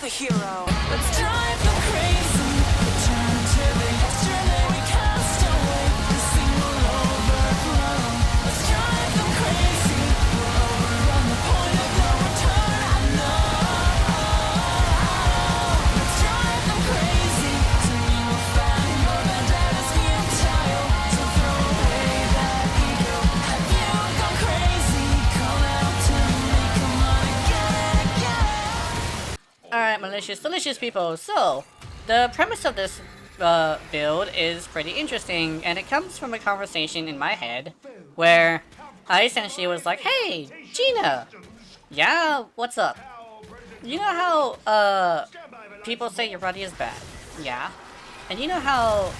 the hero. Let's drive them crazy. Return to the yesterday we cast away. The scene will overflow. Let's drive them crazy. We'll overrun the point of no return. I know. Let's drive them crazy. Soon you will find your vendettas futile. So throw away that ego. Have you gone crazy? Call out to me. Come on and get it. Alright, malicious, delicious people. So, the premise of this build is pretty interesting, and it comes from a conversation in my head where I essentially was like, hey, Gina! Yeah, what's up? You know how, people say your buddy is bad? Yeah. And you know how,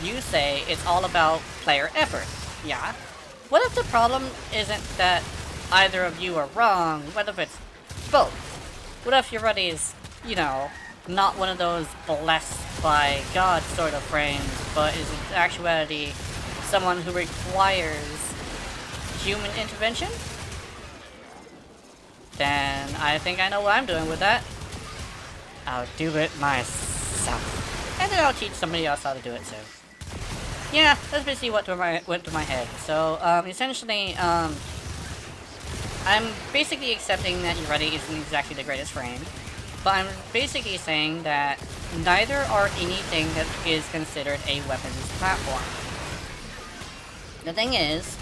you say it's all about player effort? Yeah. What if the problem isn't that either of you are wrong? What if it's both? What if your buddy is, you know, not one of those blessed by God sort of frames, but is in actuality someone who requires human intervention? Then I think I know what I'm doing with that. I'll do it myself. And then I'll teach somebody else how to do it too. Yeah, that's basically what went through my head. So, essentially, I'm basically accepting that Yareli isn't exactly the greatest frame, but I'm basically saying that neither are anything that is considered a weapons platform. The thing is,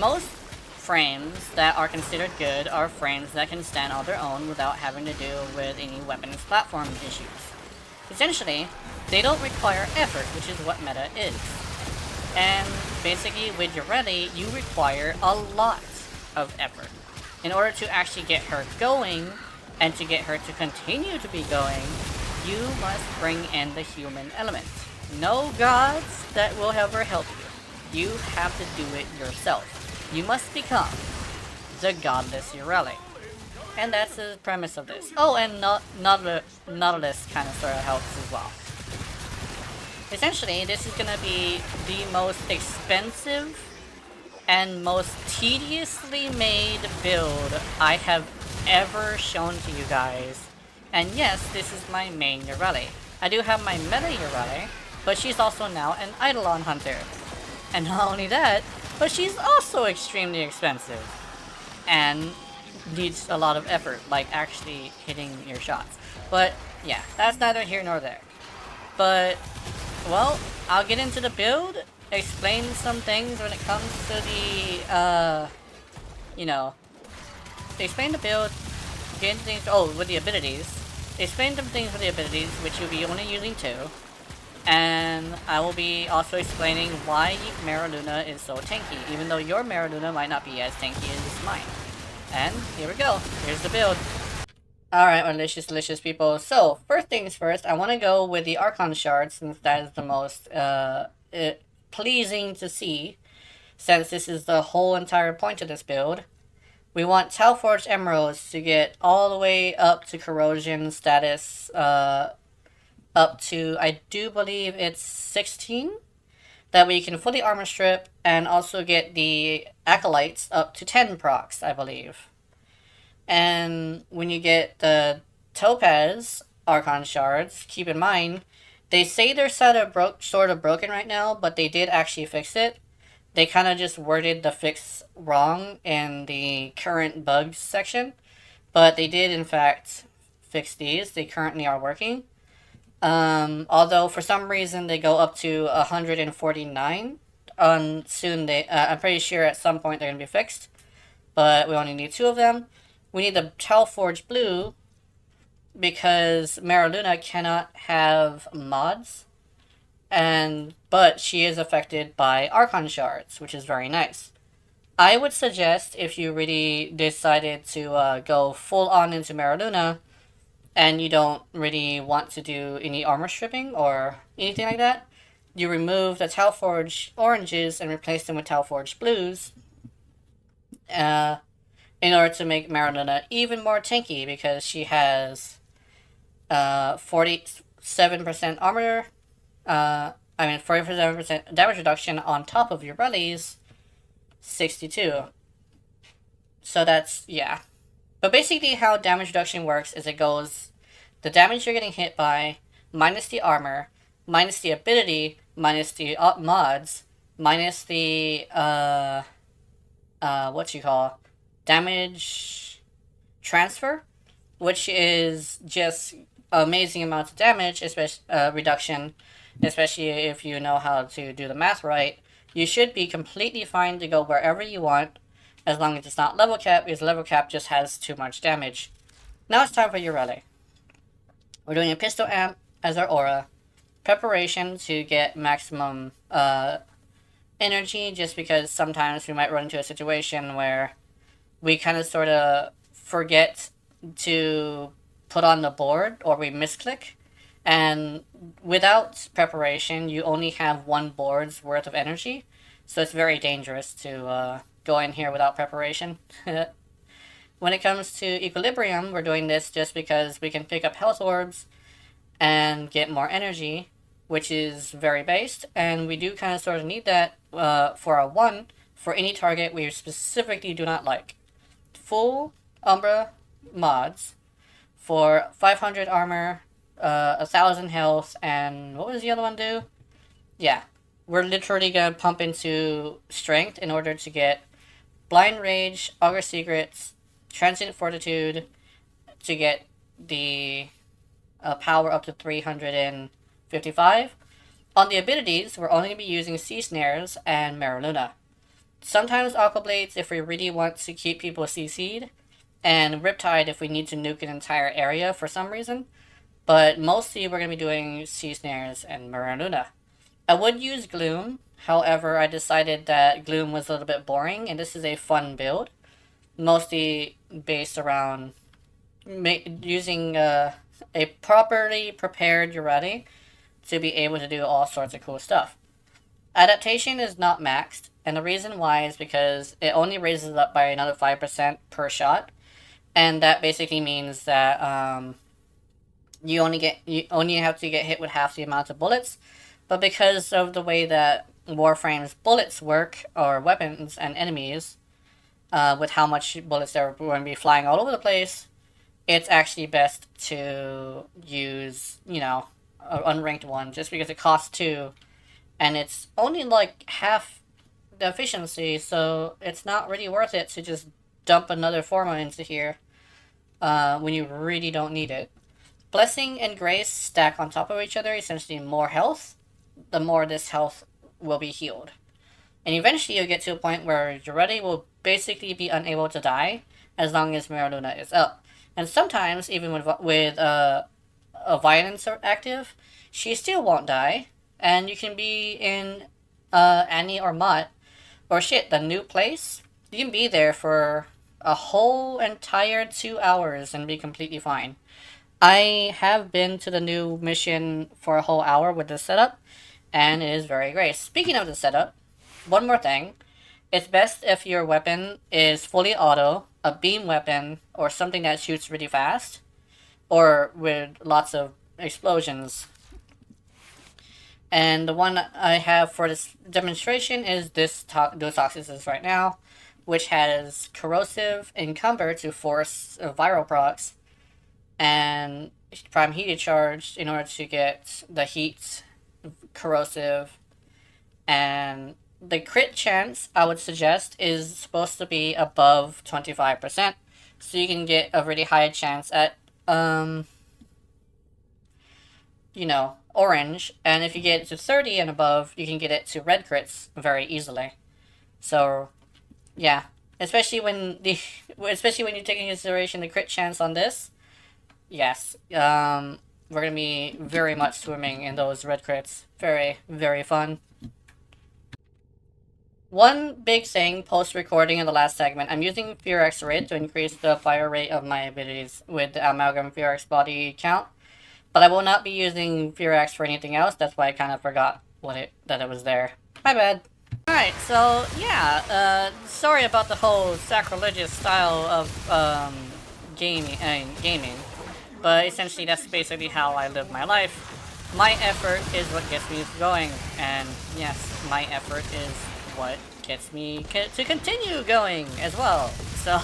most frames that are considered good are frames that can stand on their own without having to deal with any weapons platform issues. Essentially, they don't require effort, which is what meta is. And basically with Yareli, you require a lot of effort. In order to actually get her going, and to get her to continue to be going, you must bring in the human element. No gods that will ever help you. You have to do it yourself. You must become the Godless Yareli. And that's the premise of this. Oh, and Nautilus kind of sort of helps as well. Essentially, this is going to be the most expensive and most tediously made build I have ever shown to you guys. And yes, this is my main Yareli. I do have my meta Yareli, but she's also now an Eidolon hunter. And not only that, but she's also extremely expensive. And needs a lot of effort, like actually hitting your shots. But yeah, that's neither here nor there. But, well, I'll get into the build, explain some things when it comes to the, you know, explain the build, get into things, with the abilities, explain some things with the abilities, which you'll be only using 2, and I will be also explaining why Maraluna is so tanky, even though your Maraluna might not be as tanky as mine. And here we go, here's the build. Alright, delicious, delicious people. So, first things first, I want to go with the Archon Shard, since that is the most, pleasing to see, since this is the whole entire point of this build. We want Talforged Emeralds to get all the way up to corrosion status, up to, I do believe it's 16, that we can fully armor strip, and also get the Acolytes up to 10 procs, I believe. And when you get the Topaz Archon Shards, keep in mind, they say they're sort of broken right now, but they did actually fix it. They kind of just worded the fix wrong in the current bugs section, but they did in fact fix these. They currently are working. Although for some reason they go up to 149. Soon I'm pretty sure at some point they're gonna be fixed, but we only need 2 of them. We need the Talforged Blue, because Maraluna cannot have mods, but she is affected by Archon Shards, which is very nice. I would suggest, if you really decided to go full on into Maraluna, and you don't really want to do any armor stripping or anything like that, you remove the Talforged Oranges and replace them with Talforged Blues, in order to make Maraluna even more tanky, because she has 47% armor, 47% damage reduction on top of your Yareli's 62. So that's, yeah. But basically how damage reduction works is it goes the damage you're getting hit by, minus the armor, minus the ability, minus the mods, minus the, what you call, damage transfer, which is just amazing amounts of damage, especially reduction, especially if you know how to do the math right. You should be completely fine to go wherever you want, as long as it's not level cap, because level cap just has too much damage. Now it's time for Yareli. We're doing a pistol amp as our aura, preparation to get maximum energy, just because sometimes we might run into a situation where we kind of sort of forget to put on the board, or we misclick, and without preparation you only have one board's worth of energy, so it's very dangerous to go in here without preparation. When it comes to equilibrium, we're doing this just because we can pick up health orbs and get more energy, which is very based, and we do kind of sort of need that for a 1 for any target we specifically do not like. Full Umbra mods for 500 armor, 1,000 health, and what was the other one do? Yeah, we're literally gonna pump into strength in order to get Blind Rage, Augur Secrets, Transient Fortitude, to get the power up to 355. On the abilities, we're only going to be using Sea Snares and Maraluna. Sometimes Aqua Blades if we really want to keep people CC'd, and Riptide if we need to nuke an entire area for some reason, but mostly we're going to be doing Sea Snares and Maraluna. I would use Gloom, however I decided that Gloom was a little bit boring, and this is a fun build, mostly based around using a properly prepared Yareli to be able to do all sorts of cool stuff. Adaptation is not maxed, and the reason why is because it only raises it up by another 5% per shot, and that basically means that you only have to get hit with half the amount of bullets. But because of the way that Warframe's bullets work, or weapons and enemies, with how much bullets they're going to be flying all over the place, it's actually best to use, you know, an unranked one, just because it costs 2, and it's only like half the efficiency, so it's not really worth it to just dump another Forma into here when you really don't need it. Blessing and Grace stack on top of each other, essentially more health. The more this health will be healed. And eventually you'll get to a point where Yareli will basically be unable to die as long as Maraluna is up. And sometimes, even with a violence active, she still won't die. And you can be in Annie or Mott, or shit, the new place. You can be there for a whole entire 2 hours and be completely fine. I have been to the new mission for a whole hour with this setup, and it is very great. Speaking of the setup, one more thing. It's best if your weapon is fully auto, a beam weapon, or something that shoots really fast, or with lots of explosions. And the one I have for this demonstration is this Dos Oxyses right now, which has Corrosive Encumber to force viral procs, and Prime Heated Charge in order to get the heat, corrosive, and the crit chance I would suggest is supposed to be above 25%, so you can get a really high chance at, you know, orange, and if you get it to 30 and above, you can get it to red crits very easily. So, yeah, especially when you take into consideration the crit chance on this, yes, we're gonna be very much swimming in those red crits. Very, very fun. One big thing post-recording in the last segment, I'm using Furex Rid to increase the fire rate of my abilities with the Amalgam Furex body count, but I will not be using Furex for anything else. That's why I kind of forgot that it was there. My bad. Alright, so yeah, sorry about the whole sacrilegious style of gaming, but essentially that's basically how I live my life. My effort is what gets me going, and yes, my effort is what gets me to continue going as well. So,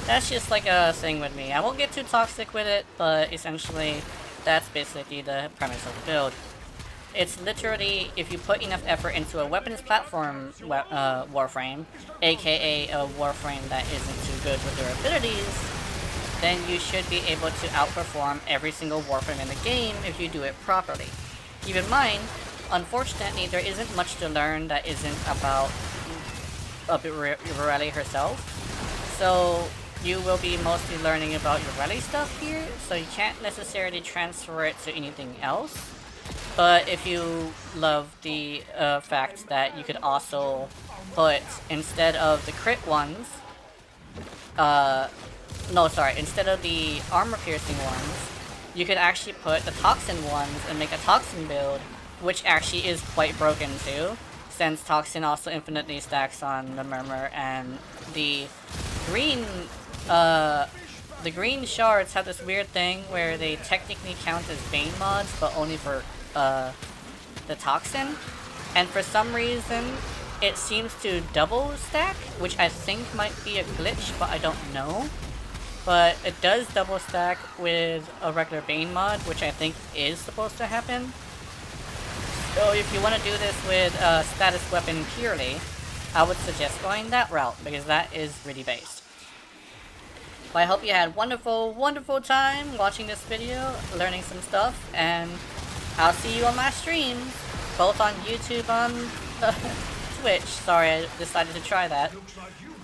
That's just like a thing with me. I won't get too toxic with it, but essentially, that's basically the premise of the build. It's literally, if you put enough effort into a weapons platform Warframe, aka a Warframe that isn't too good with their abilities, then you should be able to outperform every single Warframe in the game if you do it properly. Keep in mind, unfortunately, there isn't much to learn that isn't about Yareli herself. So you will be mostly learning about Yareli stuff here, so you can't necessarily transfer it to anything else. But if you love the fact that you could also put, instead of the crit ones, instead of the armor piercing ones, you could actually put the toxin ones and make a toxin build, which actually is quite broken too, since toxin also infinitely stacks on the murmur, and the green shards have this weird thing where they technically count as Bane mods, but only for the toxin, and for some reason it seems to double stack, which I think might be a glitch, but I don't know. But it does double stack with a regular Bane mod, which I think is supposed to happen. So if you want to do this with a status weapon purely, I would suggest going that route, because that is really based. Well, I hope you had wonderful, wonderful time watching this video, learning some stuff, and I'll see you on my streams, both on YouTube and Twitch. Sorry, I decided to try that.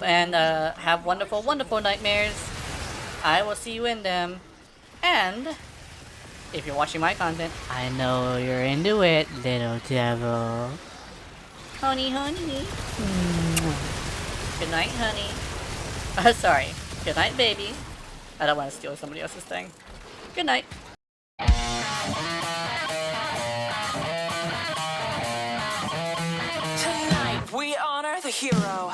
And have wonderful, wonderful nightmares. I will see you in them. And if you're watching my content, I know you're into it, little devil. Honey, honey. Good night, honey. Sorry. Good night, baby. I don't want to steal somebody else's thing. Good night. Tonight we honor the hero.